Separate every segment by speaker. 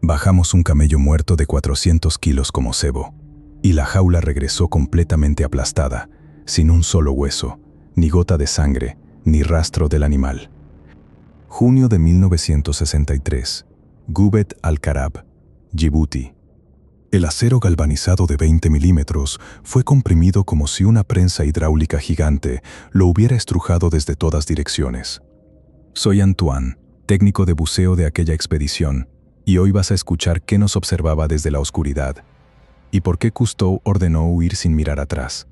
Speaker 1: Bajamos un camello muerto de 400 kilos como cebo, y la jaula regresó completamente aplastada, sin un solo hueso, ni gota de sangre, ni rastro del animal. Junio de 1963. Gubet Al-Karab, Djibouti. El acero galvanizado de 20 milímetros fue comprimido como si una prensa hidráulica gigante lo hubiera estrujado desde todas direcciones. Soy Antoine, técnico de buceo de aquella expedición, y hoy vas a escuchar qué nos observaba desde la oscuridad y por qué Cousteau ordenó huir sin mirar atrás.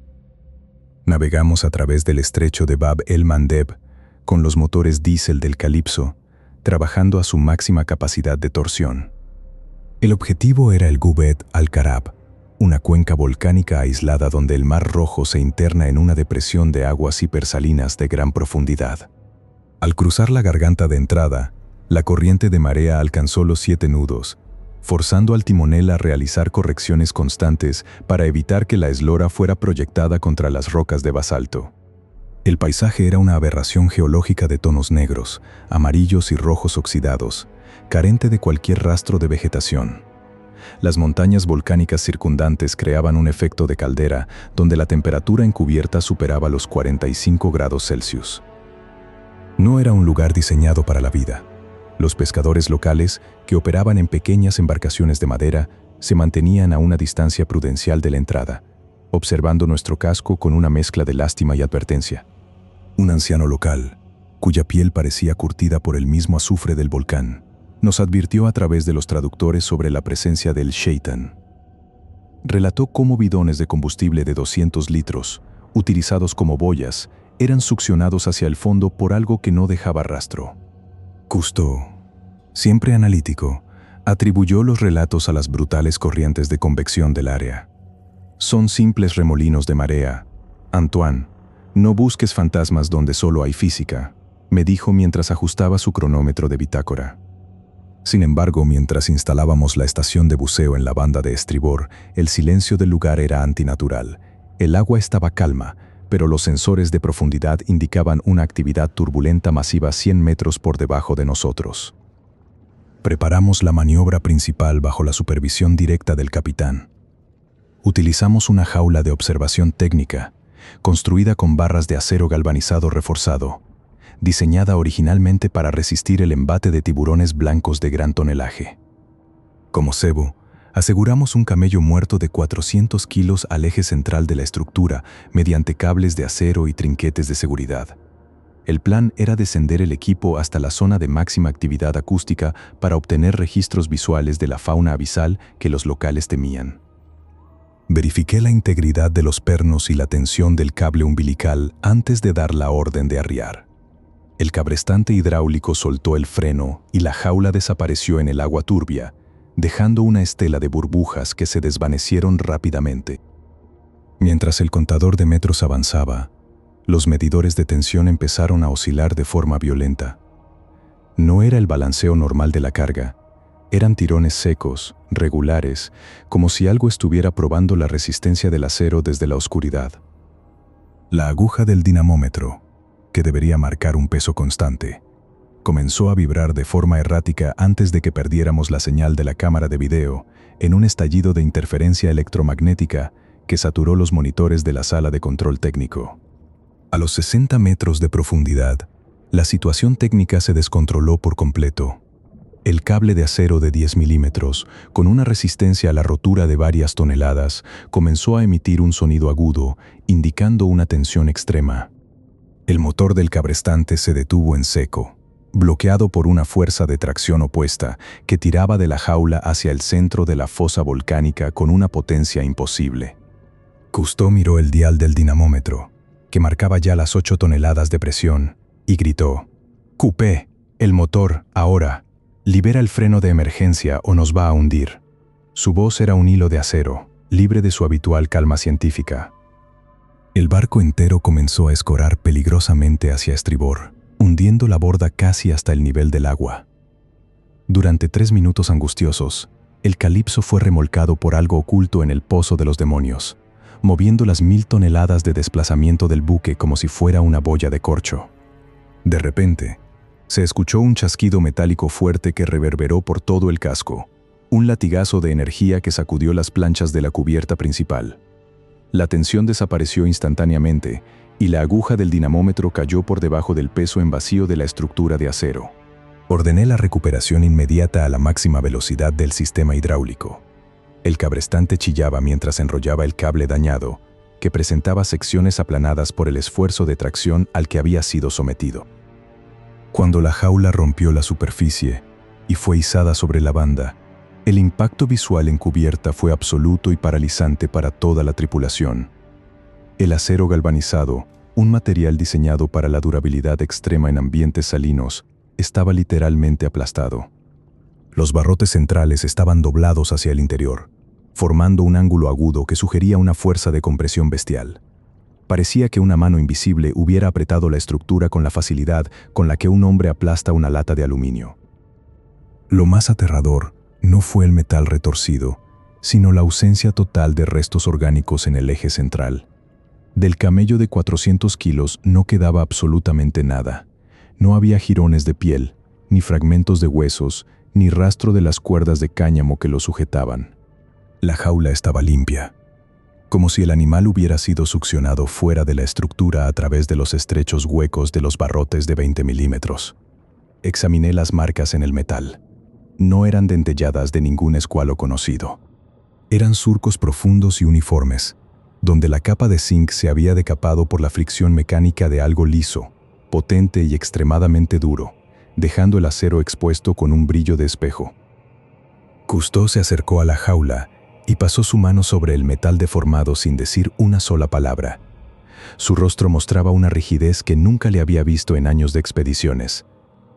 Speaker 1: Navegamos a través del estrecho de Bab el-Mandeb con los motores diésel del Calypso, trabajando a su máxima capacidad de torsión. El objetivo era el Gubet Al-Karab, una cuenca volcánica aislada donde el Mar Rojo se interna en una depresión de aguas hipersalinas de gran profundidad. Al cruzar la garganta de entrada, la corriente de marea alcanzó los 7 nudos, forzando al timonel a realizar correcciones constantes para evitar que la eslora fuera proyectada contra las rocas de basalto. El paisaje era una aberración geológica de tonos negros, amarillos y rojos oxidados, carente de cualquier rastro de vegetación. Las montañas volcánicas circundantes creaban un efecto de caldera donde la temperatura encubierta superaba los 45 grados Celsius. No era un lugar diseñado para la vida. Los pescadores locales, que operaban en pequeñas embarcaciones de madera, se mantenían a una distancia prudencial de la entrada, observando nuestro casco con una mezcla de lástima y advertencia. Un anciano local, cuya piel parecía curtida por el mismo azufre del volcán, nos advirtió a través de los traductores sobre la presencia del Shaitan. Relató cómo bidones de combustible de 200 litros, utilizados como boyas, eran succionados hacia el fondo por algo que no dejaba rastro. Cousteau, siempre analítico, atribuyó los relatos a las brutales corrientes de convección del área. Son simples remolinos de marea. Antoine, no busques fantasmas donde solo hay física, me dijo mientras ajustaba su cronómetro de bitácora. Sin embargo, mientras instalábamos la estación de buceo en la banda de estribor, el silencio del lugar era antinatural. El agua estaba calma, pero los sensores de profundidad indicaban una actividad turbulenta masiva 100 metros por debajo de nosotros. Preparamos la maniobra principal bajo la supervisión directa del capitán. Utilizamos una jaula de observación técnica, construida con barras de acero galvanizado reforzado, diseñada originalmente para resistir el embate de tiburones blancos de gran tonelaje. Como cebo, aseguramos un camello muerto de 400 kilos al eje central de la estructura mediante cables de acero y trinquetes de seguridad. El plan era descender el equipo hasta la zona de máxima actividad acústica para obtener registros visuales de la fauna abisal que los locales temían. Verifiqué la integridad de los pernos y la tensión del cable umbilical antes de dar la orden de arriar. El cabrestante hidráulico soltó el freno y la jaula desapareció en el agua turbia, dejando una estela de burbujas que se desvanecieron rápidamente. Mientras el contador de metros avanzaba, los medidores de tensión empezaron a oscilar de forma violenta. No era el balanceo normal de la carga, eran tirones secos, regulares, como si algo estuviera probando la resistencia del acero desde la oscuridad. La aguja del dinamómetro, que debería marcar un peso constante, comenzó a vibrar de forma errática antes de que perdiéramos la señal de la cámara de video en un estallido de interferencia electromagnética que saturó los monitores de la sala de control técnico. A los 60 metros de profundidad, la situación técnica se descontroló por completo. El cable de acero de 10 milímetros, con una resistencia a la rotura de varias toneladas, comenzó a emitir un sonido agudo, indicando una tensión extrema. El motor del cabrestante se detuvo en seco, bloqueado por una fuerza de tracción opuesta que tiraba de la jaula hacia el centro de la fosa volcánica con una potencia imposible. Cousteau miró el dial del dinamómetro, que marcaba ya las 8 toneladas de presión, y gritó: «Coupé, el motor, ahora. Libera el freno de emergencia o nos va a hundir». Su voz era un hilo de acero, libre de su habitual calma científica. El barco entero comenzó a escorar peligrosamente hacia estribor, hundiendo la borda casi hasta el nivel del agua. Durante 3 minutos angustiosos, el Calypso fue remolcado por algo oculto en el pozo de los demonios, moviendo las 1000 toneladas de desplazamiento del buque como si fuera una boya de corcho. De repente, se escuchó un chasquido metálico fuerte que reverberó por todo el casco, Un latigazo de energía que sacudió las planchas de la cubierta principal. La tensión desapareció instantáneamente y la aguja del dinamómetro cayó por debajo del peso en vacío de la estructura de acero. Ordené la recuperación inmediata a la máxima velocidad del sistema hidráulico. El cabrestante chillaba mientras enrollaba el cable dañado, que presentaba secciones aplanadas por el esfuerzo de tracción al que había sido sometido. Cuando la jaula rompió la superficie y fue izada sobre la banda, el impacto visual en cubierta fue absoluto y paralizante para toda la tripulación. El acero galvanizado, un material diseñado para la durabilidad extrema en ambientes salinos, estaba literalmente aplastado. Los barrotes centrales estaban doblados hacia el interior, formando un ángulo agudo que sugería una fuerza de compresión bestial. Parecía que una mano invisible hubiera apretado la estructura con la facilidad con la que un hombre aplasta una lata de aluminio. Lo más aterrador no fue el metal retorcido, sino la ausencia total de restos orgánicos en el eje central. Del camello de 400 kilos no quedaba absolutamente nada. No había jirones de piel, ni fragmentos de huesos, ni rastro de las cuerdas de cáñamo que lo sujetaban. La jaula estaba limpia, como si el animal hubiera sido succionado fuera de la estructura a través de los estrechos huecos de los barrotes de 20 milímetros. Examiné las marcas en el metal. No eran dentelladas de ningún escualo conocido. Eran surcos profundos y uniformes, donde la capa de zinc se había decapado por la fricción mecánica de algo liso, potente y extremadamente duro, dejando el acero expuesto con un brillo de espejo. Cousteau se acercó a la jaula y pasó su mano sobre el metal deformado sin decir una sola palabra. Su rostro mostraba una rigidez que nunca le había visto en años de expediciones.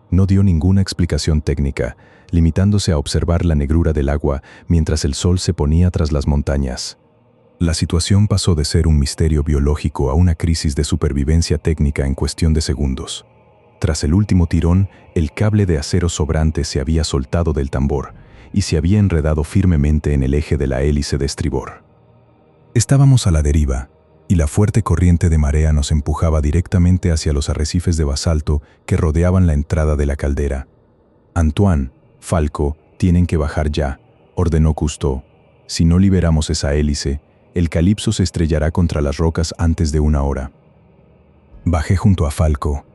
Speaker 1: No dio ninguna explicación técnica, limitándose a observar la negrura del agua mientras el sol se ponía tras las montañas. La situación pasó de ser un misterio biológico a una crisis de supervivencia técnica en cuestión de segundos. Tras el último tirón, el cable de acero sobrante se había soltado del tambor y se había enredado firmemente en el eje de la hélice de estribor. Estábamos a la deriva, y la fuerte corriente de marea nos empujaba directamente hacia los arrecifes de basalto que rodeaban la entrada de la caldera. «Antoine, Falco, tienen que bajar ya», ordenó Cousteau. «Si no liberamos esa hélice, el Calipso se estrellará contra las rocas antes de una hora». Bajé junto a Falco,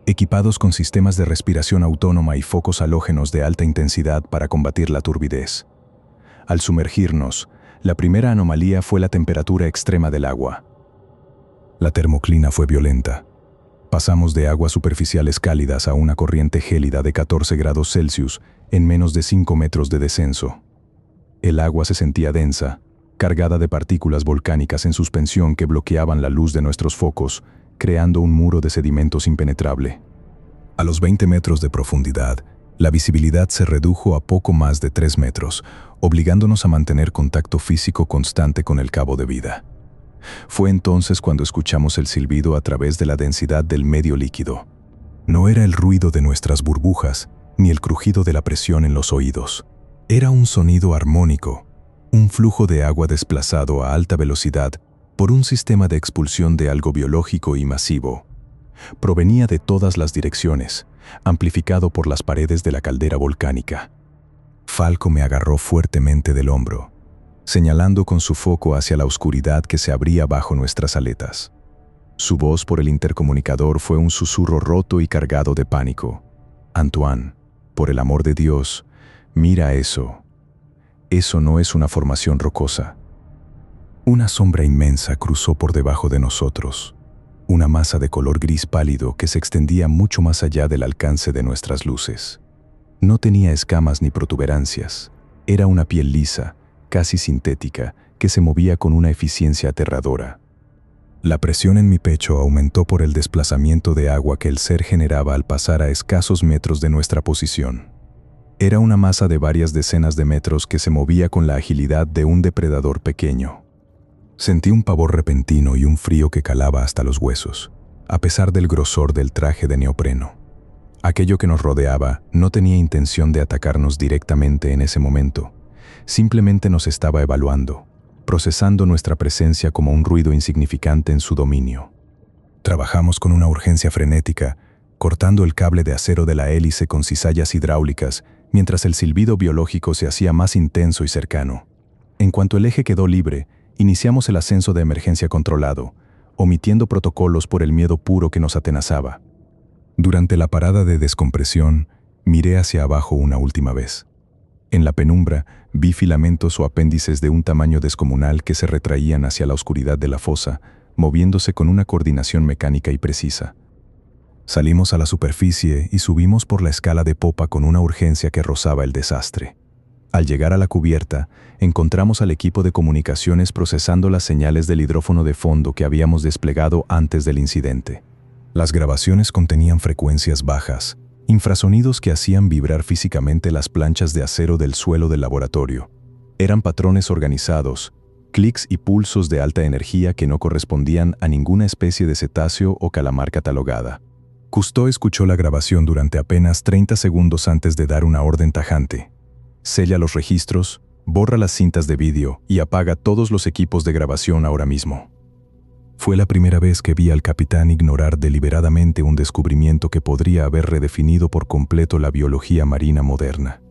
Speaker 1: equipados con sistemas de respiración autónoma y focos halógenos de alta intensidad para combatir la turbidez. Al sumergirnos, la primera anomalía fue la temperatura extrema del agua. La termoclina fue violenta. Pasamos de aguas superficiales cálidas a una corriente gélida de 14 grados Celsius en menos de 5 metros de descenso. El agua se sentía densa, cargada de partículas volcánicas en suspensión que bloqueaban la luz de nuestros focos, creando un muro de sedimentos impenetrable. A los 20 metros de profundidad, la visibilidad se redujo a poco más de 3 metros, obligándonos a mantener contacto físico constante con el cabo de vida. Fue entonces cuando escuchamos el silbido a través de la densidad del medio líquido. No era el ruido de nuestras burbujas, ni el crujido de la presión en los oídos. Era un sonido armónico, un flujo de agua desplazado a alta velocidad por un sistema de expulsión de algo biológico y masivo. Provenía de todas las direcciones, amplificado por las paredes de la caldera volcánica. Falco me agarró fuertemente del hombro, señalando con su foco hacia la oscuridad que se abría bajo nuestras aletas. Su voz por el intercomunicador fue un susurro roto y cargado de pánico. «Antoine, por el amor de Dios, mira eso. Eso no es una formación rocosa». Una sombra inmensa cruzó por debajo de nosotros, una masa de color gris pálido que se extendía mucho más allá del alcance de nuestras luces. No tenía escamas ni protuberancias. Era una piel lisa, casi sintética, que se movía con una eficiencia aterradora. La presión en mi pecho aumentó por el desplazamiento de agua que el ser generaba al pasar a escasos metros de nuestra posición. Era una masa de varias decenas de metros que se movía con la agilidad de un depredador pequeño. Sentí un pavor repentino y un frío que calaba hasta los huesos, a pesar del grosor del traje de neopreno. Aquello que nos rodeaba no tenía intención de atacarnos directamente en ese momento. Simplemente nos estaba evaluando, procesando nuestra presencia como un ruido insignificante en su dominio. Trabajamos con una urgencia frenética, recortando el cable de acero de la hélice con cizallas hidráulicas, mientras el silbido biológico se hacía más intenso y cercano. En cuanto el eje quedó libre, iniciamos el ascenso de emergencia controlado, omitiendo protocolos por el miedo puro que nos atenazaba. Durante la parada de descompresión, miré hacia abajo una última vez. En la penumbra, vi filamentos o apéndices de un tamaño descomunal que se retraían hacia la oscuridad de la fosa, moviéndose con una coordinación mecánica y precisa. Salimos a la superficie y subimos por la escala de popa con una urgencia que rozaba el desastre. Al llegar a la cubierta, encontramos al equipo de comunicaciones procesando las señales del hidrófono de fondo que habíamos desplegado antes del incidente. Las grabaciones contenían frecuencias bajas, infrasonidos que hacían vibrar físicamente las planchas de acero del suelo del laboratorio. Eran patrones organizados, clics y pulsos de alta energía que no correspondían a ninguna especie de cetáceo o calamar catalogada. Cousteau escuchó la grabación durante apenas 30 segundos antes de dar una orden tajante. Sella los registros, borra las cintas de vídeo y apaga todos los equipos de grabación ahora mismo. Fue la primera vez que vi al capitán ignorar deliberadamente un descubrimiento que podría haber redefinido por completo la biología marina moderna.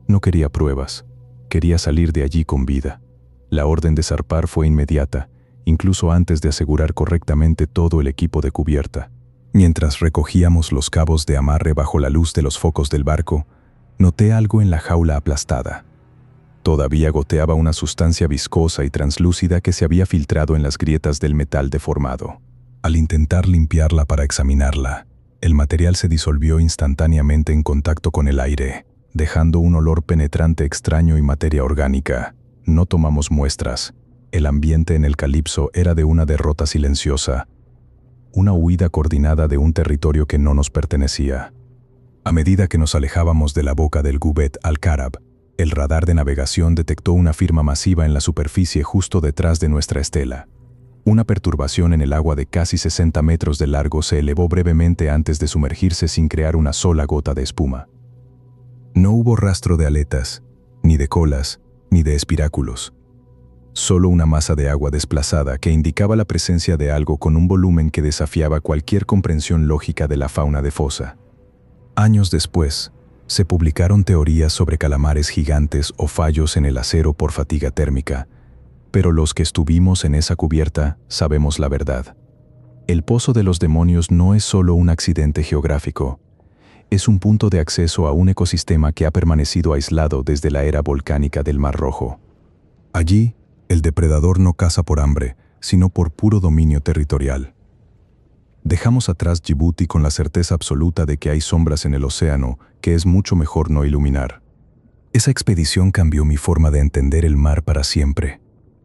Speaker 1: No quería pruebas, quería salir de allí con vida. La orden de zarpar fue inmediata, incluso antes de asegurar correctamente todo el equipo de cubierta. Mientras recogíamos los cabos de amarre bajo la luz de los focos del barco, noté algo en la jaula aplastada. Todavía goteaba una sustancia viscosa y translúcida que se había filtrado en las grietas del metal deformado. Al intentar limpiarla para examinarla, el material se disolvió instantáneamente en contacto con el aire, dejando un olor penetrante extraño y materia orgánica. No tomamos muestras. El ambiente en el Calipso era de una derrota silenciosa, una huida coordinada de un territorio que no nos pertenecía. A medida que nos alejábamos de la boca del Gubet al-Karab, el radar de navegación detectó una firma masiva en la superficie justo detrás de nuestra estela. Una perturbación en el agua de casi 60 metros de largo se elevó brevemente antes de sumergirse sin crear una sola gota de espuma. No hubo rastro de aletas, ni de colas, ni de espiráculos. Solo una masa de agua desplazada que indicaba la presencia de algo con un volumen que desafiaba cualquier comprensión lógica de la fauna de fosa. Años después, se publicaron teorías sobre calamares gigantes o fallos en el acero por fatiga térmica, pero los que estuvimos en esa cubierta sabemos la verdad. El Pozo de los Demonios no es solo un accidente geográfico, es un punto de acceso a un ecosistema que ha permanecido aislado desde la era volcánica del Mar Rojo. Allí, el depredador no caza por hambre, sino por puro dominio territorial. Dejamos atrás Djibouti con la certeza absoluta de que hay sombras en el océano que es mucho mejor no iluminar. Esa expedición cambió mi forma de entender el mar para siempre.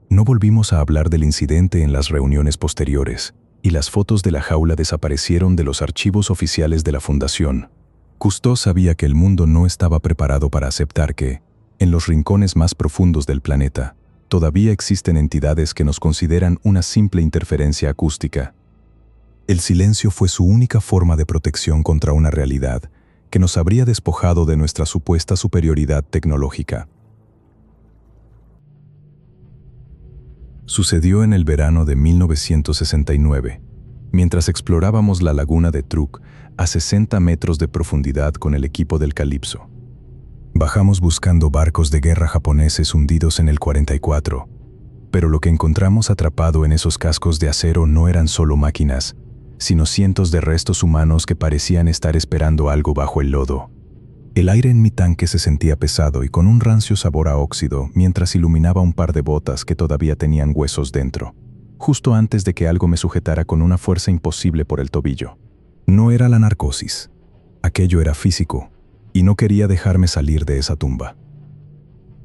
Speaker 1: No volvimos a hablar del incidente en las reuniones posteriores, y las fotos de la jaula desaparecieron de los archivos oficiales de la Fundación. Cousteau sabía que el mundo no estaba preparado para aceptar que, en los rincones más profundos del planeta, todavía existen entidades que nos consideran una simple interferencia acústica. El silencio fue su única forma de protección contra una realidad que nos habría despojado de nuestra supuesta superioridad tecnológica. Sucedió en el verano de 1969, mientras explorábamos la laguna de Truk a 60 metros de profundidad con el equipo del Calipso. Bajamos buscando barcos de guerra japoneses hundidos en el 44, pero lo que encontramos atrapado en esos cascos de acero no eran solo máquinas, sino cientos de restos humanos que parecían estar esperando algo bajo el lodo. El aire en mi tanque se sentía pesado y con un rancio sabor a óxido mientras iluminaba un par de botas que todavía tenían huesos dentro, justo antes de que algo me sujetara con una fuerza imposible por el tobillo. No era la narcosis. Aquello era físico, y no quería dejarme salir de esa tumba.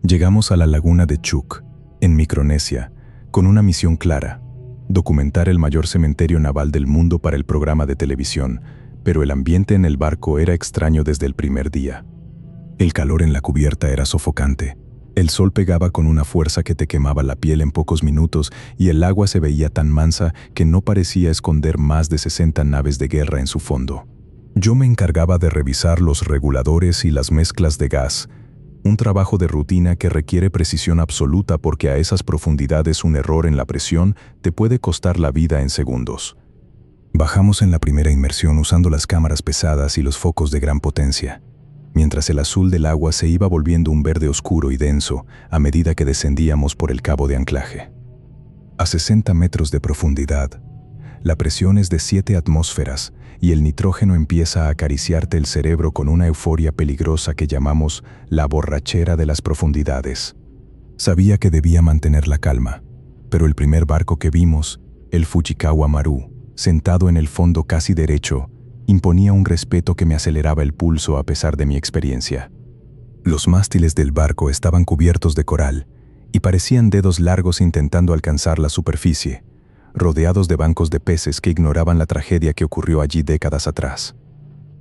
Speaker 1: Llegamos a la laguna de Chuuk, en Micronesia, con una misión clara: documentar el mayor cementerio naval del mundo para el programa de televisión, pero el ambiente en el barco era extraño desde el primer día. El calor en la cubierta era sofocante. El sol pegaba con una fuerza que te quemaba la piel en pocos minutos y el agua se veía tan mansa que no parecía esconder más de 60 naves de guerra en su fondo. Yo me encargaba de revisar los reguladores y las mezclas de gas, un trabajo de rutina que requiere precisión absoluta porque a esas profundidades un error en la presión te puede costar la vida en segundos. Bajamos en la primera inmersión usando las cámaras pesadas y los focos de gran potencia, mientras el azul del agua se iba volviendo un verde oscuro y denso a medida que descendíamos por el cabo de anclaje. A 60 metros de profundidad, la presión es de 7 atmósferas y el nitrógeno empieza a acariciarte el cerebro con una euforia peligrosa que llamamos la borrachera de las profundidades. Sabía que debía mantener la calma, pero el primer barco que vimos, el Fujikawa Maru, sentado en el fondo casi derecho, imponía un respeto que me aceleraba el pulso a pesar de mi experiencia. Los mástiles del barco estaban cubiertos de coral y parecían dedos largos intentando alcanzar la superficie, rodeados de bancos de peces que ignoraban la tragedia que ocurrió allí décadas atrás.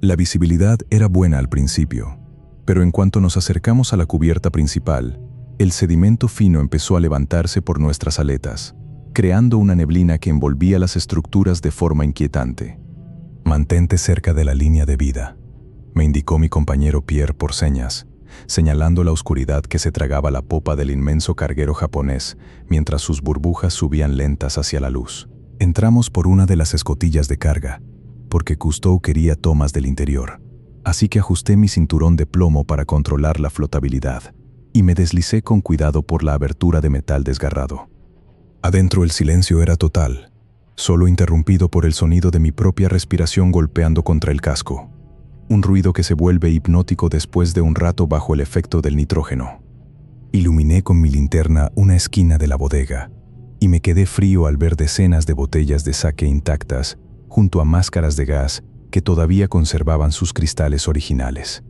Speaker 1: La visibilidad era buena al principio, pero en cuanto nos acercamos a la cubierta principal, el sedimento fino empezó a levantarse por nuestras aletas, creando una neblina que envolvía las estructuras de forma inquietante. «Mantente cerca de la línea de vida», me indicó mi compañero Pierre por señas, señalando la oscuridad que se tragaba la popa del inmenso carguero japonés mientras sus burbujas subían lentas hacia la luz. Entramos por una de las escotillas de carga, porque Cousteau quería tomas del interior, así que ajusté mi cinturón de plomo para controlar la flotabilidad y me deslicé con cuidado por la abertura de metal desgarrado. Adentro el silencio era total, solo interrumpido por el sonido de mi propia respiración golpeando contra el casco. Un ruido que se vuelve hipnótico después de un rato bajo el efecto del nitrógeno. Iluminé con mi linterna una esquina de la bodega y me quedé frío al ver decenas de botellas de sake intactas junto a máscaras de gas que todavía conservaban sus cristales originales.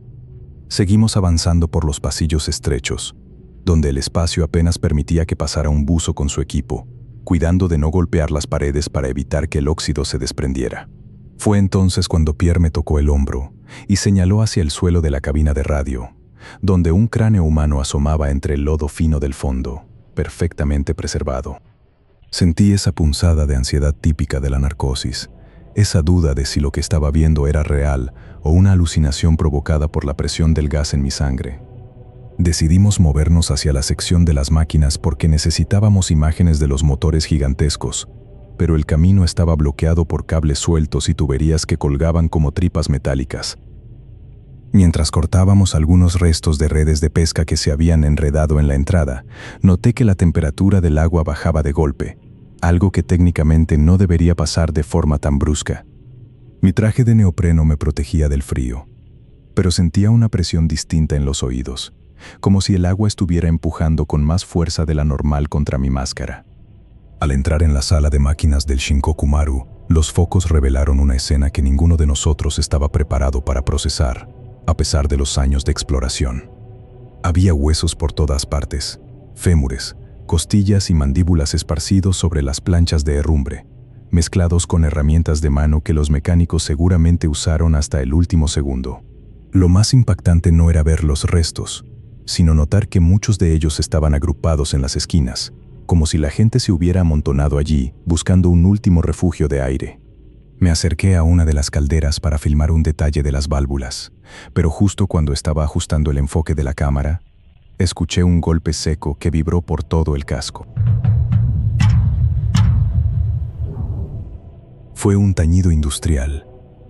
Speaker 1: Seguimos avanzando por los pasillos estrechos, donde el espacio apenas permitía que pasara un buzo con su equipo, cuidando de no golpear las paredes para evitar que el óxido se desprendiera. Fue entonces cuando Pierre me tocó el hombro y señaló hacia el suelo de la cabina de radio, donde un cráneo humano asomaba entre el lodo fino del fondo, perfectamente preservado. Sentí esa punzada de ansiedad típica de la narcosis, esa duda de si lo que estaba viendo era real o una alucinación provocada por la presión del gas en mi sangre. Decidimos movernos hacia la sección de las máquinas porque necesitábamos imágenes de los motores gigantescos, pero el camino estaba bloqueado por cables sueltos y tuberías que colgaban como tripas metálicas. Mientras cortábamos algunos restos de redes de pesca que se habían enredado en la entrada, noté que la temperatura del agua bajaba de golpe, algo que técnicamente no debería pasar de forma tan brusca. Mi traje de neopreno me protegía del frío, pero sentía una presión distinta en los oídos, como si el agua estuviera empujando con más fuerza de la normal contra mi máscara. Al entrar en la sala de máquinas del Shinkoku Maru, los focos revelaron una escena que ninguno de nosotros estaba preparado para procesar, a pesar de los años de exploración. Había huesos por todas partes, fémures, costillas y mandíbulas esparcidos sobre las planchas de herrumbre, mezclados con herramientas de mano que los mecánicos seguramente usaron hasta el último segundo. Lo más impactante no era ver los restos, sino notar que muchos de ellos estaban agrupados en las esquinas, como si la gente se hubiera amontonado allí buscando un último refugio de aire. Me acerqué a una de las calderas para filmar un detalle de las válvulas, pero justo cuando estaba ajustando el enfoque de la cámara, escuché un golpe seco que vibró por todo el casco. Fue un tañido industrial,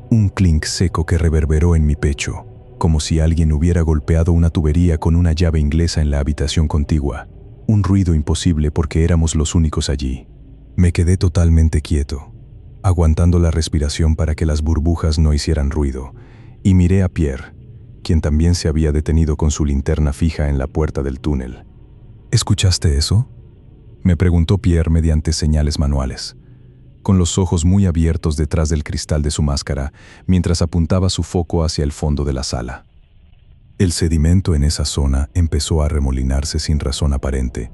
Speaker 1: un clink seco que reverberó en mi pecho, como si alguien hubiera golpeado una tubería con una llave inglesa en la habitación contigua. Un ruido imposible porque éramos los únicos allí. Me quedé totalmente quieto, aguantando la respiración para que las burbujas no hicieran ruido, y miré a Pierre, quien también se había detenido con su linterna fija en la puerta del túnel. ¿Escuchaste eso?, me preguntó Pierre mediante señales manuales, con los ojos muy abiertos detrás del cristal de su máscara, mientras apuntaba su foco hacia el fondo de la sala. El sedimento en esa zona empezó a remolinarse sin razón aparente,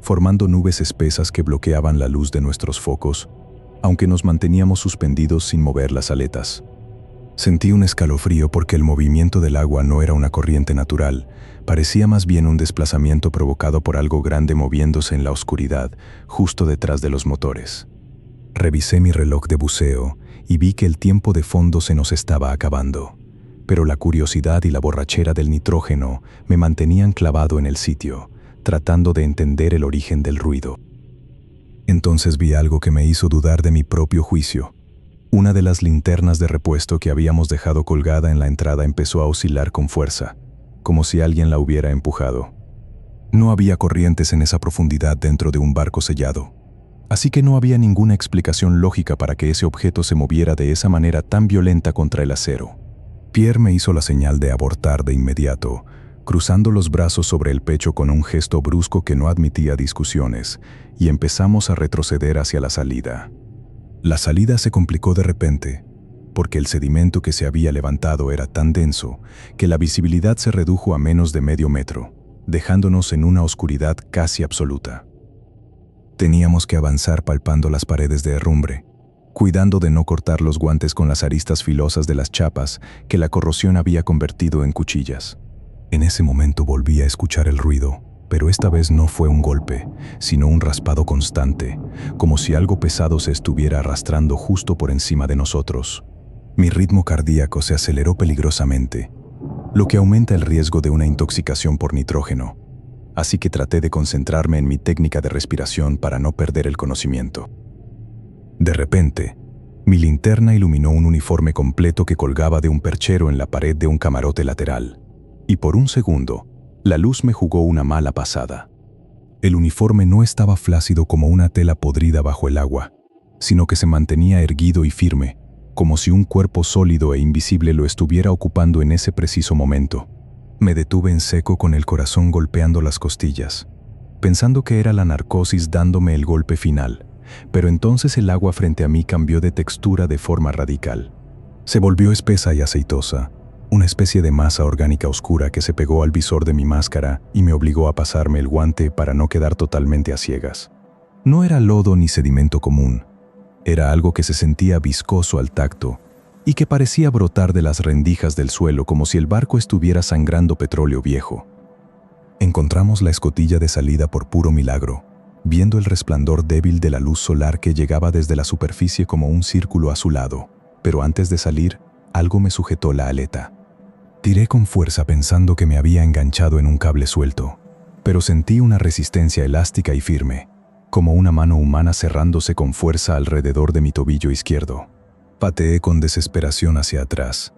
Speaker 1: formando nubes espesas que bloqueaban la luz de nuestros focos, aunque nos manteníamos suspendidos sin mover las aletas. Sentí un escalofrío porque el movimiento del agua no era una corriente natural, parecía más bien un desplazamiento provocado por algo grande moviéndose en la oscuridad, justo detrás de los motores. Revisé mi reloj de buceo y vi que el tiempo de fondo se nos estaba acabando, pero la curiosidad y la borrachera del nitrógeno me mantenían clavado en el sitio, tratando de entender el origen del ruido. Entonces vi algo que me hizo dudar de mi propio juicio. Una de las linternas de repuesto que habíamos dejado colgada en la entrada empezó a oscilar con fuerza, como si alguien la hubiera empujado. No había corrientes en esa profundidad dentro de un barco sellado, así que no había ninguna explicación lógica para que ese objeto se moviera de esa manera tan violenta contra el acero. Pierre me hizo la señal de abortar de inmediato, cruzando los brazos sobre el pecho con un gesto brusco que no admitía discusiones, y empezamos a retroceder hacia la salida. La salida se complicó de repente, porque el sedimento que se había levantado era tan denso que la visibilidad se redujo a menos de medio metro, dejándonos en una oscuridad casi absoluta. Teníamos que avanzar palpando las paredes de herrumbre, cuidando de no cortar los guantes con las aristas filosas de las chapas que la corrosión había convertido en cuchillas. En ese momento volví a escuchar el ruido, pero esta vez no fue un golpe, sino un raspado constante, como si algo pesado se estuviera arrastrando justo por encima de nosotros. Mi ritmo cardíaco se aceleró peligrosamente, lo que aumenta el riesgo de una intoxicación por nitrógeno, así que traté de concentrarme en mi técnica de respiración para no perder el conocimiento. De repente, mi linterna iluminó un uniforme completo que colgaba de un perchero en la pared de un camarote lateral, y por un segundo, la luz me jugó una mala pasada. El uniforme no estaba flácido como una tela podrida bajo el agua, sino que se mantenía erguido y firme, como si un cuerpo sólido e invisible lo estuviera ocupando en ese preciso momento. Me detuve en seco con el corazón golpeando las costillas, pensando que era la narcosis dándome el golpe final, pero entonces el agua frente a mí cambió de textura de forma radical. Se volvió espesa y aceitosa, una especie de masa orgánica oscura que se pegó al visor de mi máscara y me obligó a pasarme el guante para no quedar totalmente a ciegas. No era lodo ni sedimento común, era algo que se sentía viscoso al tacto y que parecía brotar de las rendijas del suelo como si el barco estuviera sangrando petróleo viejo. Encontramos la escotilla de salida por puro milagro, viendo el resplandor débil de la luz solar que llegaba desde la superficie como un círculo azulado, pero antes de salir, algo me sujetó la aleta. Tiré con fuerza pensando que me había enganchado en un cable suelto, pero sentí una resistencia elástica y firme, como una mano humana cerrándose con fuerza alrededor de mi tobillo izquierdo. Pateé con desesperación hacia atrás,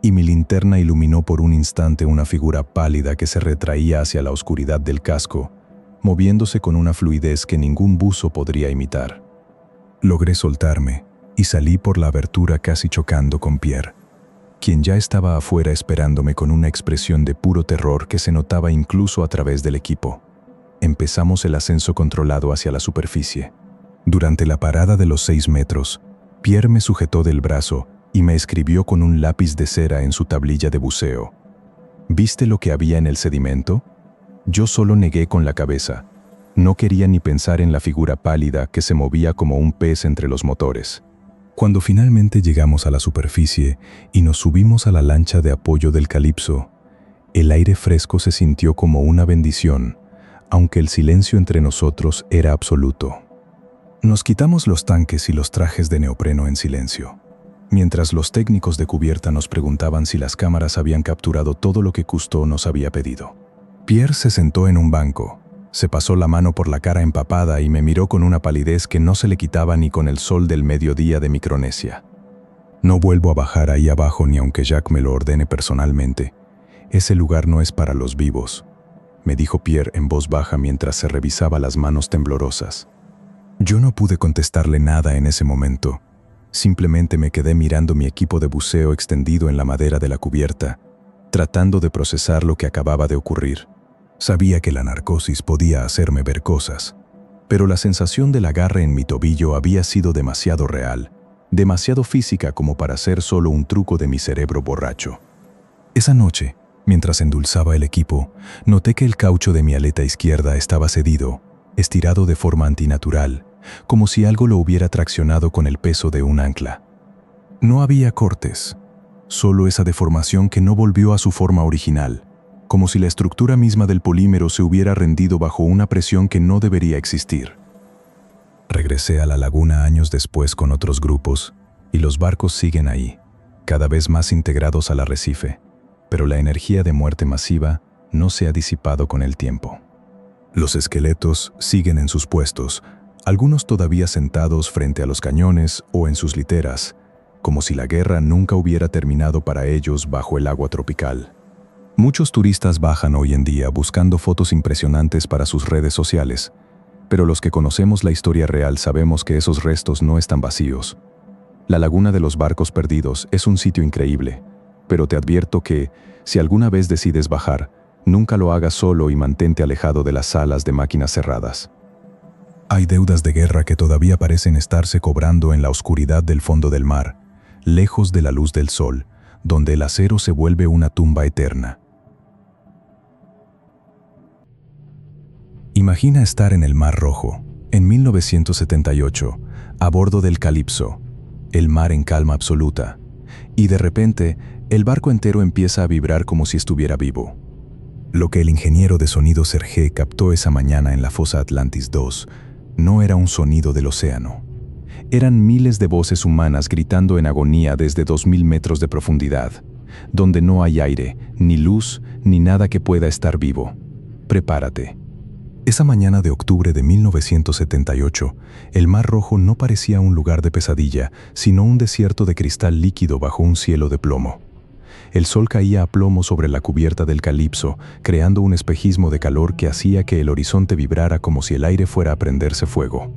Speaker 1: y mi linterna iluminó por un instante una figura pálida que se retraía hacia la oscuridad del casco, moviéndose con una fluidez que ningún buzo podría imitar. Logré soltarme y salí por la abertura casi chocando con Pierre, quien ya estaba afuera esperándome con una expresión de puro terror que se notaba incluso a través del equipo. Empezamos el ascenso controlado hacia la superficie. Durante la parada de los 6 metros, Pierre me sujetó del brazo y me escribió con un lápiz de cera en su tablilla de buceo. ¿Viste lo que había en el sedimento? Yo solo negué con la cabeza. No quería ni pensar en la figura pálida que se movía como un pez entre los motores. Cuando finalmente llegamos a la superficie y nos subimos a la lancha de apoyo del Calipso, el aire fresco se sintió como una bendición, aunque el silencio entre nosotros era absoluto. Nos quitamos los tanques y los trajes de neopreno en silencio, mientras los técnicos de cubierta nos preguntaban si las cámaras habían capturado todo lo que Cousteau nos había pedido. Pierre se sentó en un banco, se pasó la mano por la cara empapada y me miró con una palidez que no se le quitaba ni con el sol del mediodía de Micronesia. No vuelvo a bajar ahí abajo ni aunque Jack me lo ordene personalmente. Ese lugar no es para los vivos, me dijo Pierre en voz baja mientras se revisaba las manos temblorosas. Yo no pude contestarle nada en ese momento. Simplemente me quedé mirando mi equipo de buceo extendido en la madera de la cubierta, tratando de procesar lo que acababa de ocurrir. Sabía que la narcosis podía hacerme ver cosas, pero la sensación del agarre en mi tobillo había sido demasiado real, demasiado física como para ser solo un truco de mi cerebro borracho. Esa noche, mientras endulzaba el equipo, noté que el caucho de mi aleta izquierda estaba cedido, estirado de forma antinatural, como si algo lo hubiera traccionado con el peso de un ancla. No había cortes, solo esa deformación que no volvió a su forma original, como si la estructura misma del polímero se hubiera rendido bajo una presión que no debería existir. Regresé a la laguna años después con otros grupos, y los barcos siguen ahí, cada vez más integrados al arrecife, pero la energía de muerte masiva no se ha disipado con el tiempo. Los esqueletos siguen en sus puestos, algunos todavía sentados frente a los cañones o en sus literas, como si la guerra nunca hubiera terminado para ellos bajo el agua tropical. Muchos turistas bajan hoy en día buscando fotos impresionantes para sus redes sociales, pero los que conocemos la historia real sabemos que esos restos no están vacíos. La Laguna de los Barcos Perdidos es un sitio increíble, pero te advierto que, si alguna vez decides bajar, nunca lo hagas solo y mantente alejado de las salas de máquinas cerradas. Hay deudas de guerra que todavía parecen estarse cobrando en la oscuridad del fondo del mar, lejos de la luz del sol, donde el acero se vuelve una tumba eterna. Imagina estar en el Mar Rojo, en 1978, a bordo del Calypso, el mar en calma absoluta, y de repente, el barco entero empieza a vibrar como si estuviera vivo. Lo que el ingeniero de sonido Sergé captó esa mañana en la fosa Atlantis II no era un sonido del océano. Eran miles de voces humanas gritando en agonía desde 2000 metros de profundidad, donde no hay aire, ni luz, ni nada que pueda estar vivo. Prepárate. Esa mañana de octubre de 1978, el Mar Rojo no parecía un lugar de pesadilla, sino un desierto de cristal líquido bajo un cielo de plomo. El sol caía a plomo sobre la cubierta del Calypso, creando un espejismo de calor que hacía que el horizonte vibrara como si el aire fuera a prenderse fuego.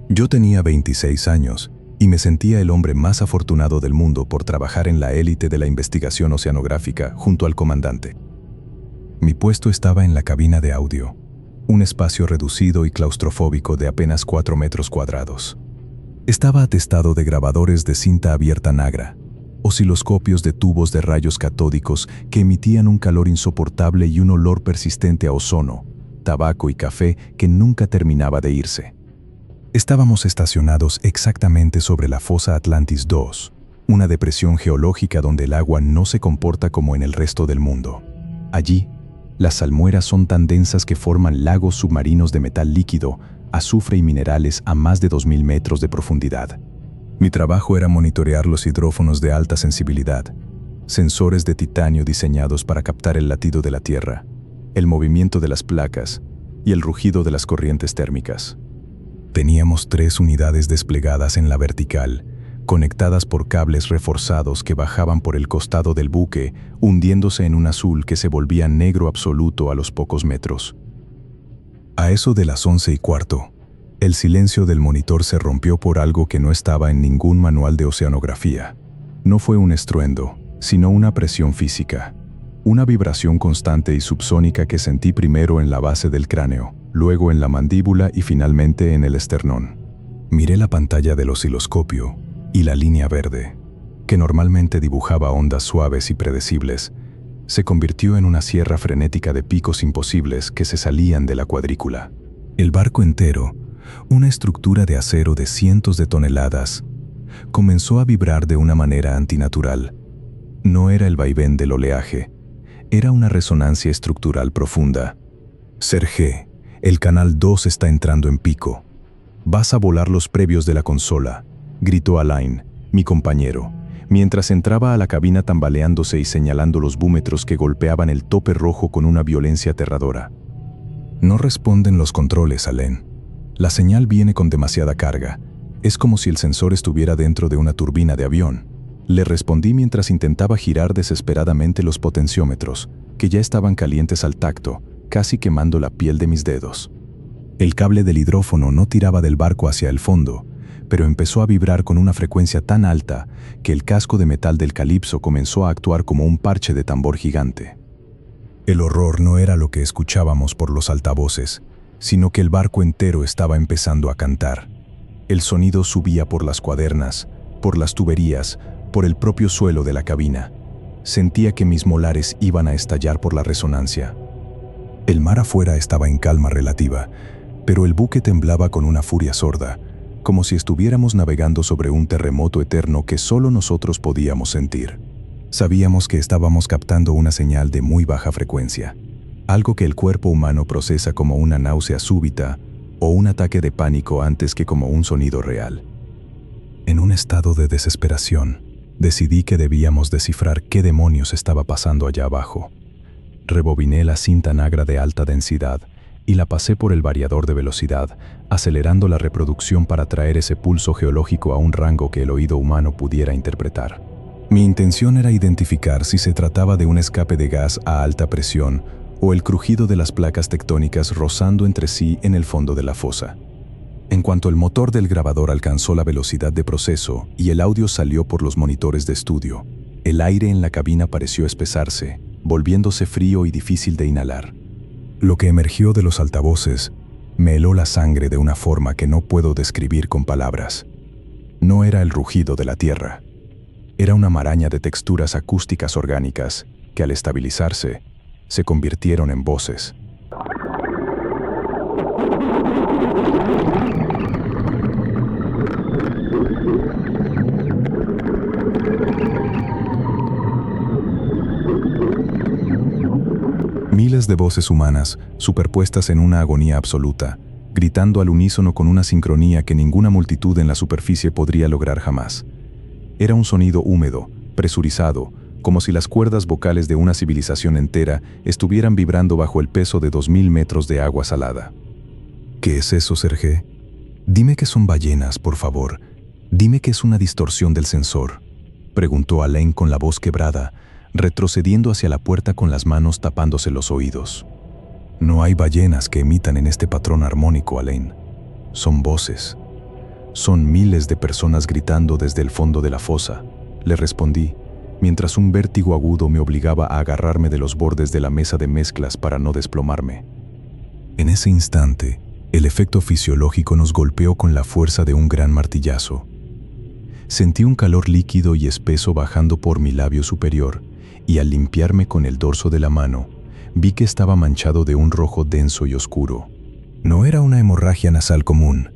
Speaker 1: Yo tenía 26 años y me sentía el hombre más afortunado del mundo por trabajar en la élite de la investigación oceanográfica junto al comandante. Mi puesto estaba en la cabina de audio, un espacio reducido y claustrofóbico de apenas 4 metros cuadrados. Estaba atestado de grabadores de cinta abierta negra, osciloscopios de tubos de rayos catódicos que emitían un calor insoportable y un olor persistente a ozono, tabaco y café que nunca terminaba de irse. Estábamos estacionados exactamente sobre la fosa Atlantis II, una depresión geológica donde el agua no se comporta como en el resto del mundo. Allí, las salmueras son tan densas que forman lagos submarinos de metal líquido, azufre y minerales a más de 2000 metros de profundidad. Mi trabajo era monitorear los hidrófonos de alta sensibilidad, sensores de titanio diseñados para captar el latido de la Tierra, el movimiento de las placas y el rugido de las corrientes térmicas. Teníamos 3 unidades desplegadas en la vertical, conectadas por cables reforzados que bajaban por el costado del buque, hundiéndose en un azul que se volvía negro absoluto a los pocos metros. A eso de las 11:15, el silencio del monitor se rompió por algo que no estaba en ningún manual de oceanografía. No fue un estruendo, sino una presión física. Una vibración constante y subsónica que sentí primero en la base del cráneo, luego en la mandíbula y finalmente en el esternón. Miré la pantalla del osciloscopio y la línea verde, que normalmente dibujaba ondas suaves y predecibles, se convirtió en una sierra frenética de picos imposibles que se salían de la cuadrícula. El barco entero, una estructura de acero de cientos de toneladas, comenzó a vibrar de una manera antinatural. No era el vaivén del oleaje, era una resonancia estructural profunda. Sergé, el canal 2 está entrando en pico. Vas a volar los previos de la consola, gritó Alain, mi compañero, mientras entraba a la cabina tambaleándose y señalando los búmetros que golpeaban el tope rojo con una violencia aterradora. No responden los controles, Alain. La señal viene con demasiada carga. Es como si el sensor estuviera dentro de una turbina de avión. Le respondí mientras intentaba girar desesperadamente los potenciómetros, que ya estaban calientes al tacto, casi quemando la piel de mis dedos. El cable del hidrófono no tiraba del barco hacia el fondo, pero empezó a vibrar con una frecuencia tan alta que el casco de metal del Calypso comenzó a actuar como un parche de tambor gigante. El horror no era lo que escuchábamos por los altavoces, sino que el barco entero estaba empezando a cantar. El sonido subía por las cuadernas, por las tuberías, por el propio suelo de la cabina. Sentía que mis molares iban a estallar por la resonancia. El mar afuera estaba en calma relativa, pero el buque temblaba con una furia sorda, como si estuviéramos navegando sobre un terremoto eterno que solo nosotros podíamos sentir. Sabíamos que estábamos captando una señal de muy baja frecuencia, algo que el cuerpo humano procesa como una náusea súbita o un ataque de pánico antes que como un sonido real. En un estado de desesperación, decidí que debíamos descifrar qué demonios estaba pasando allá abajo. Rebobiné la cinta negra de alta densidad y la pasé por el variador de velocidad, acelerando la reproducción para traer ese pulso geológico a un rango que el oído humano pudiera interpretar. Mi intención era identificar si se trataba de un escape de gas a alta presión o el crujido de las placas tectónicas rozando entre sí en el fondo de la fosa. En cuanto el motor del grabador alcanzó la velocidad de proceso y el audio salió por los monitores de estudio, el aire en la cabina pareció espesarse, volviéndose frío y difícil de inhalar. Lo que emergió de los altavoces me heló la sangre de una forma que no puedo describir con palabras. No era el rugido de la tierra. Era una maraña de texturas acústicas orgánicas que al estabilizarse, se convirtieron en voces. Miles de voces humanas, superpuestas en una agonía absoluta, gritando al unísono con una sincronía que ninguna multitud en la superficie podría lograr jamás. Era un sonido húmedo, presurizado, como si las cuerdas vocales de una civilización entera estuvieran vibrando bajo el peso de 2000 metros de agua salada. ¿Qué es eso, Sergé? Dime que son ballenas, por favor. Dime que es una distorsión del sensor, preguntó Alain con la voz quebrada, retrocediendo hacia la puerta con las manos tapándose los oídos. No hay ballenas que emitan en este patrón armónico, Alain. Son voces. Son miles de personas gritando desde el fondo de la fosa, le respondí, mientras un vértigo agudo me obligaba a agarrarme de los bordes de la mesa de mezclas para no desplomarme. En ese instante, el efecto fisiológico nos golpeó con la fuerza de un gran martillazo. Sentí un calor líquido y espeso bajando por mi labio superior, y al limpiarme con el dorso de la mano, vi que estaba manchado de un rojo denso y oscuro. No era una hemorragia nasal común.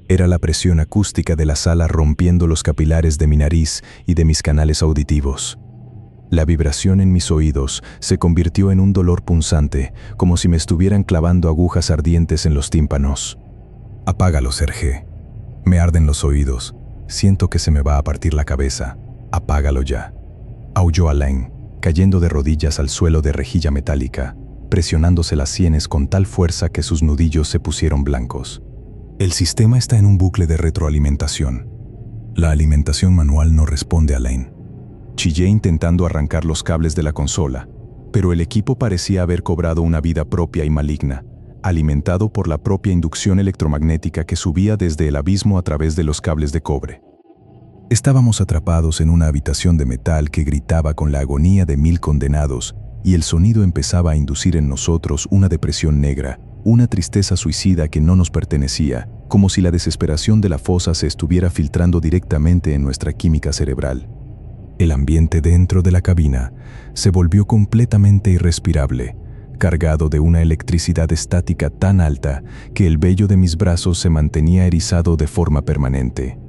Speaker 1: Era la presión acústica de la sala rompiendo los capilares de mi nariz y de mis canales auditivos. La vibración en mis oídos se convirtió en un dolor punzante, como si me estuvieran clavando agujas ardientes en los tímpanos. Apágalo, Sergé. Me arden los oídos. Siento que se me va a partir la cabeza. Apágalo ya. Aulló Alain, cayendo de rodillas al suelo de rejilla metálica, presionándose las sienes con tal fuerza que sus nudillos se pusieron blancos. El sistema está en un bucle de retroalimentación. La alimentación manual no responde, Alain. Chillé intentando arrancar los cables de la consola, pero el equipo parecía haber cobrado una vida propia y maligna, alimentado por la propia inducción electromagnética que subía desde el abismo a través de los cables de cobre. Estábamos atrapados en una habitación de metal que gritaba con la agonía de 1000 condenados, y el sonido empezaba a inducir en nosotros una depresión negra, una tristeza suicida que no nos pertenecía, como si la desesperación de la fosa se estuviera filtrando directamente en nuestra química cerebral. El ambiente dentro de la cabina se volvió completamente irrespirable, cargado de una electricidad estática tan alta que el vello de mis brazos se mantenía erizado de forma permanente.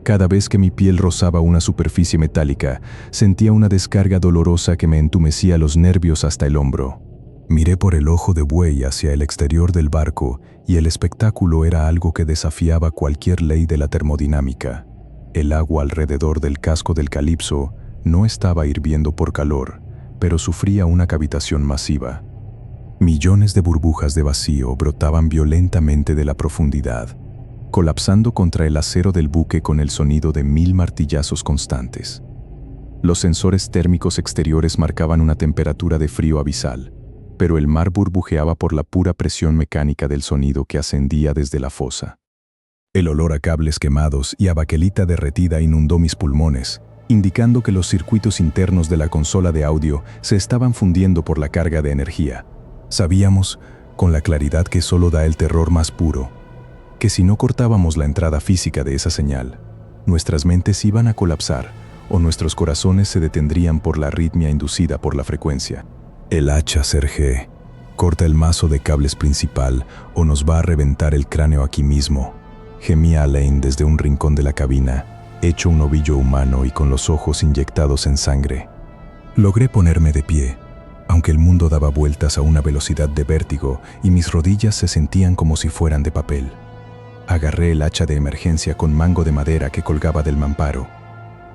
Speaker 1: Cada vez que mi piel rozaba una superficie metálica, sentía una descarga dolorosa que me entumecía los nervios hasta el hombro. Miré por el ojo de buey hacia el exterior del barco y el espectáculo era algo que desafiaba cualquier ley de la termodinámica. El agua alrededor del casco del Calipso no estaba hirviendo por calor, pero sufría una cavitación masiva. Millones de burbujas de vacío brotaban violentamente de la profundidad, colapsando contra el acero del buque con el sonido de 1000 martillazos constantes. Los sensores térmicos exteriores marcaban una temperatura de frío abisal, pero el mar burbujeaba por la pura presión mecánica del sonido que ascendía desde la fosa. El olor a cables quemados y a baquelita derretida inundó mis pulmones, indicando que los circuitos internos de la consola de audio se estaban fundiendo por la carga de energía. Sabíamos, con la claridad que solo da el terror más puro, que si no cortábamos la entrada física de esa señal, nuestras mentes iban a colapsar o nuestros corazones se detendrían por la arritmia inducida por la frecuencia. El hacha, Sergé. Corta el mazo de cables principal o nos va a reventar el cráneo aquí mismo. Gemía Alain desde un rincón de la cabina, hecho un ovillo humano y con los ojos inyectados en sangre. Logré ponerme de pie, aunque el mundo daba vueltas a una velocidad de vértigo y mis rodillas se sentían como si fueran de papel. Agarré el hacha de emergencia con mango de madera que colgaba del mamparo.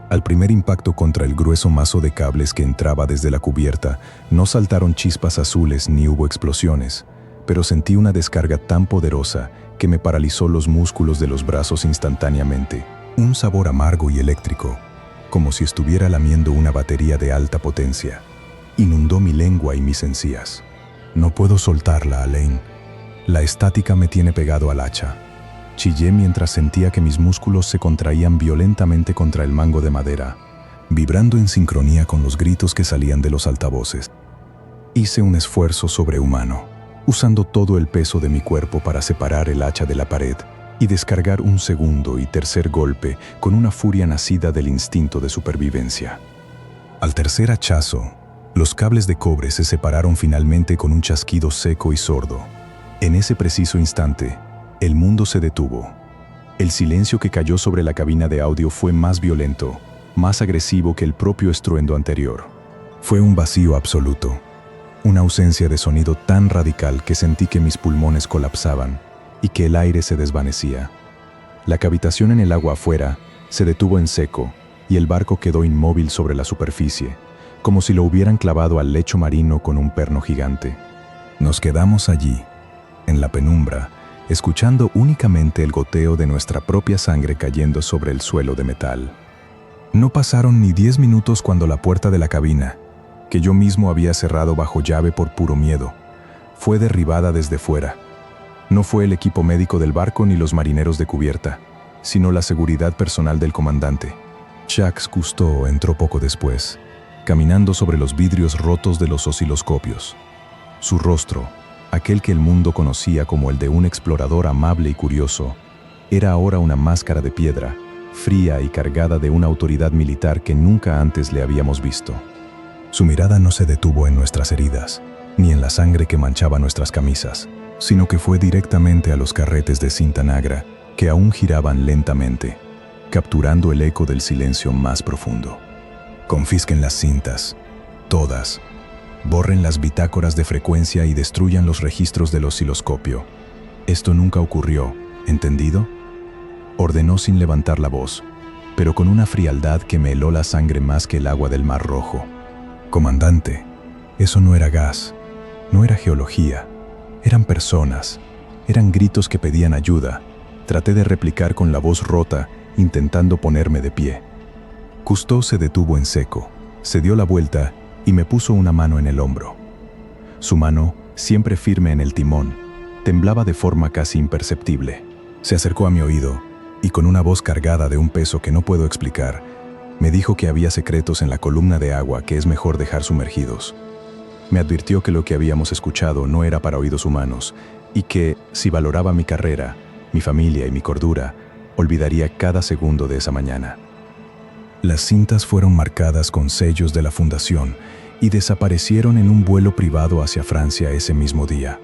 Speaker 1: Al primer impacto contra el grueso mazo de cables que entraba desde la cubierta, no saltaron chispas azules ni hubo explosiones, pero sentí una descarga tan poderosa que me paralizó los músculos de los brazos instantáneamente. Un sabor amargo y eléctrico, como si estuviera lamiendo una batería de alta potencia, inundó mi lengua y mis encías. No puedo soltarla, Alain. La estática me tiene pegado al hacha. Chillé mientras sentía que mis músculos se contraían violentamente contra el mango de madera, vibrando en sincronía con los gritos que salían de los altavoces. Hice un esfuerzo sobrehumano, usando todo el peso de mi cuerpo para separar el hacha de la pared y descargar un segundo y tercer golpe con una furia nacida del instinto de supervivencia. Al tercer hachazo, los cables de cobre se separaron finalmente con un chasquido seco y sordo. En ese preciso instante, el mundo se detuvo. El silencio que cayó sobre la cabina de audio fue más violento, más agresivo que el propio estruendo anterior. Fue un vacío absoluto, una ausencia de sonido tan radical que sentí que mis pulmones colapsaban y que el aire se desvanecía. La cavitación en el agua afuera se detuvo en seco y el barco quedó inmóvil sobre la superficie, como si lo hubieran clavado al lecho marino con un perno gigante. Nos quedamos allí, en la penumbra, escuchando únicamente el goteo de nuestra propia sangre cayendo sobre el suelo de metal. No pasaron ni 10 minutos cuando la puerta de la cabina, que yo mismo había cerrado bajo llave por puro miedo, fue derribada desde fuera. No fue el equipo médico del barco ni los marineros de cubierta, sino la seguridad personal del comandante. Jacques Cousteau entró poco después, caminando sobre los vidrios rotos de los osciloscopios. Su rostro, aquel que el mundo conocía como el de un explorador amable y curioso, era ahora una máscara de piedra, fría y cargada de una autoridad militar que nunca antes le habíamos visto. Su mirada no se detuvo en nuestras heridas, ni en la sangre que manchaba nuestras camisas, sino que fue directamente a los carretes de cinta negra que aún giraban lentamente, capturando el eco del silencio más profundo. Confisquen las cintas, todas. Borren las bitácoras de frecuencia y destruyan los registros del osciloscopio. Esto nunca ocurrió, ¿entendido? Ordenó sin levantar la voz, pero con una frialdad que me heló la sangre más que el agua del Mar Rojo. Comandante, eso no era gas, no era geología, eran personas, eran gritos que pedían ayuda. Traté de replicar con la voz rota, intentando ponerme de pie. Cousteau se detuvo en seco, se dio la vuelta y me puso una mano en el hombro. Su mano, siempre firme en el timón, temblaba de forma casi imperceptible. Se acercó a mi oído y con una voz cargada de un peso que no puedo explicar, me dijo que había secretos en la columna de agua que es mejor dejar sumergidos. Me advirtió que lo que habíamos escuchado no era para oídos humanos y que, si valoraba mi carrera, mi familia y mi cordura, olvidaría cada segundo de esa mañana. Las cintas fueron marcadas con sellos de la fundación y desaparecieron en un vuelo privado hacia Francia ese mismo día.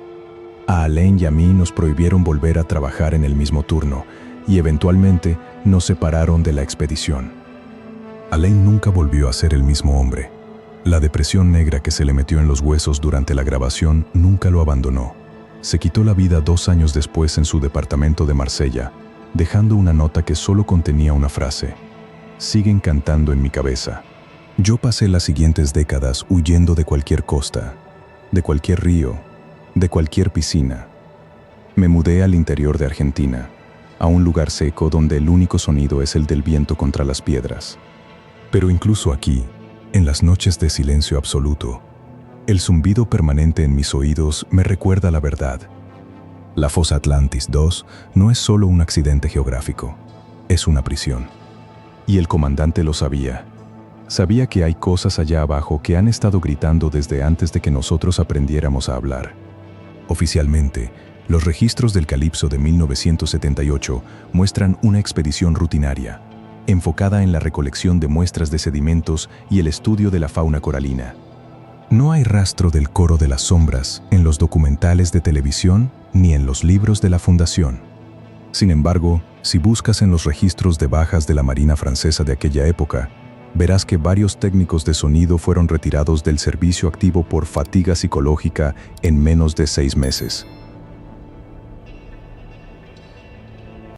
Speaker 1: A Alain y a mí nos prohibieron volver a trabajar en el mismo turno y eventualmente nos separaron de la expedición. Alain nunca volvió a ser el mismo hombre. La depresión negra que se le metió en los huesos durante la grabación nunca lo abandonó. Se quitó la vida 2 años después en su departamento de Marsella, dejando una nota que solo contenía una frase: siguen cantando en mi cabeza. Yo pasé las siguientes décadas huyendo de cualquier costa, de cualquier río, de cualquier piscina. Me mudé al interior de Argentina, a un lugar seco donde el único sonido es el del viento contra las piedras. Pero incluso aquí, en las noches de silencio absoluto, el zumbido permanente en mis oídos me recuerda la verdad. La fosa Atlantis II no es solo un accidente geográfico, es una prisión. Y el comandante lo sabía. Sabía que hay cosas allá abajo que han estado gritando desde antes de que nosotros aprendiéramos a hablar. Oficialmente, los registros del Calipso de 1978 muestran una expedición rutinaria, enfocada en la recolección de muestras de sedimentos y el estudio de la fauna coralina. No hay rastro del Coro de las Sombras en los documentales de televisión ni en los libros de la Fundación. Sin embargo, si buscas en los registros de bajas de la Marina francesa de aquella época, verás que varios técnicos de sonido fueron retirados del servicio activo por fatiga psicológica en menos de 6 meses.